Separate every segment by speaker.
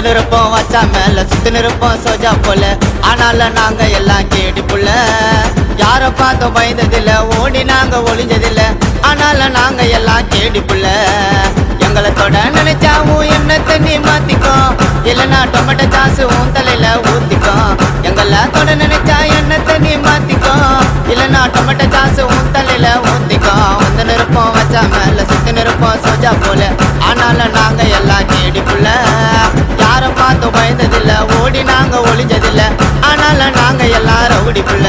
Speaker 1: நிற்போம் வச்சா மேல சுத்தி நிற்போம் சோஜா போல. ஆனாலும் நாங்க எல்லாம் கேடி புள்ள. யார பார்த்தோம் பயந்ததில்ல, ஓடி நாங்க ஒளிஞ்சதில்ல. ஆனாலும் நாங்க எல்லாம் கேடி புள்ள. எங்களை தொட நினைச்சாவும் என்ன தண்ணி மாத்திக்கோ, இல்லைன்னா டொமேட்டோ சாசு உன் தலையில ஊத்திக்கோ. எங்களை தொட நினைச்சா என்ன தண்ணி மாத்திக்கோ, இல்லைன்னா டொமேட்டோ சாசு உன் தலையில ஊத்திக்கோ. வந்து நிற்போம் வச்சா மேல சுத்தி நிற்போம் சோஜா போல. ஆனாலும் நாங்க எல்லாம் கேடி புள்ள. யார பார்த்து பயந்ததில்ல, ஓடி நாங்க ஒளிஞ்சதில்ல. ஆனாலும் நாங்க எல்லாம் ரவுடி புள்ள.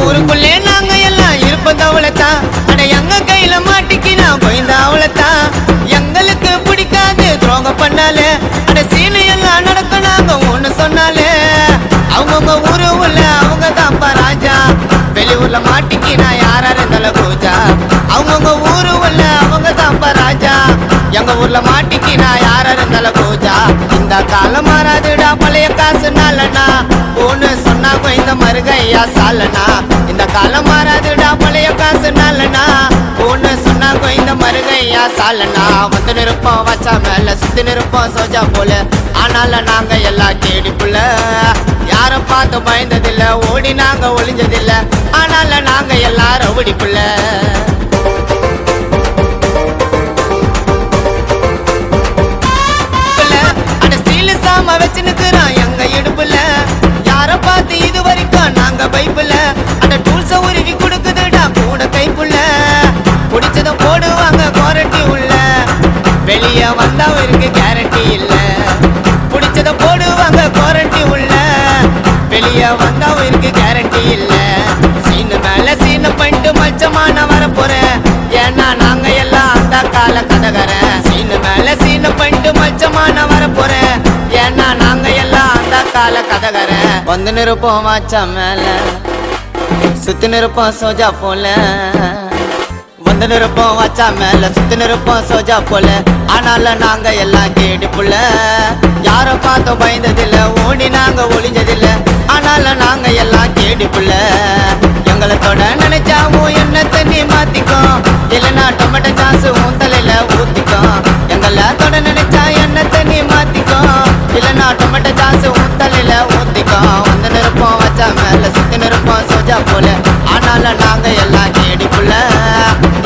Speaker 1: ஊருக்குள்ளே நாங்க எல்லாம் இருப்பது அவ்வளவுதான். அட எங்க கையில மாட்டிக்கு நான் பயந்த அவ்வளவுதான். எங்களுக்கு பிடிக்காது துரோகம் பண்ணாலே. அட சீனு எல்லாம் நடக்க நாங்க ஒண்ணு சொன்னாலே. அவங்கவுங்க ஊரு உள்ள அவங்க தான்ப்பா ராஜா. வெளியூர்ல மாட்டிக்கு நான் யாரா இருந்தாலும் பூஜா. அவங்கவுங்க ஊரு உள்ள அவங்க தான்ப்பா ராஜா. எங்க ஊர்ல மாட்டிக்கு நான் யாரா இருந்தாலும் பூஜா. இந்த காலம் மாறாதுடா பழைய காசு நாளனா. ஒண்ணு சொன்னா இந்த மருகையா சாலனா. இந்த காலம் மாறாதுடா பழைய காசு நாளனா. ஒண்ணு சொன்னா இந்த மருகையா சாலனா. வந்து நிற்போம் வச்சா மேல சுத்தி நிற்போம் சோஜா போல. ஆனாலும் நாங்க எல்லாம் கேடி புள்ள. யார பார்த்து பயந்ததில்ல, ஓடி நாங்க ஒளிஞ்சதில்ல. ஆனாலும் நாங்க எல்லாம் ரவுடி புள்ள. வச்சு நிற்கிறான் எங்க இடுப்புல. யார பார்த்து இது வரைக்கும் நாங்க பைப்புல. அந்த டூல்ஸ உருவி கொடுக்குதுடா கூட கைப்புள்ள. பிடிச்சத போடுவாங்க குவாரண்டி உள்ள. வெளியே வந்தா இருக்கு கேரண்டி இல்ல. பிடிச்சத போடுவாங்க குவாரண்டி உள்ள. வெளியே வந்தா இருக்கு கேரண்டி இல்ல. சீனு மேல சீனு பண்ணிட்டு மச்சமான வரப்போறேன். ஏன்னா நாங்க எல்லாம் அந்த கால கதகரேன். சீனு மேல சீனு பண்ணிட்டு மச்சமான வரப்போறேன். ஏன்னா நாங்க எல்லாம் அந்த கால கதகரேன். வந்து நிற்போம் வாச்சா மேல சுத்தி நிற்போம் சோஜா போல. வந்து நிற்போம் வாச்சா மேல சுத்தி நிற்போம் சோஜா போல. ஆனாலும் நாங்க எல்லாம் கேடி புள்ள. யார பார்த்தோம் பயந்ததில்ல, ஓடி நாங்க ஒளிஞ்சதில்ல. ஆனாலும் நாங்க எல்லாம் கேடி புள்ள. எங்களை தொட நினைச்சாவும் என்ன தண்ணி மாத்திக்கோ, இல்லைன்னா டொமேட்டோ சாசு உன் தலையில ஊத்திக்கோ. எங்களை தொட நினைச்சா என்ன தண்ணி மாத்திக்கோ, இல்லைன்னா டொமேட்டோ சாசு உன் தலையில ஊத்திக்கோ. வந்து நிற்போம் வச்சா மேல சுத்தி நிற்போம் சோஜா போல. ஆனாலும் நாங்க எல்லாம் கேடி புள்ள.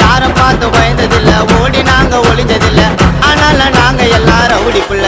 Speaker 1: யார பார்த்து பயந்ததில்ல, ஓடி நாங்க ஒளிஞ்சதில்ல. ஆனாலும் நாங்க எல்லாம் ரவுடி புள்ள.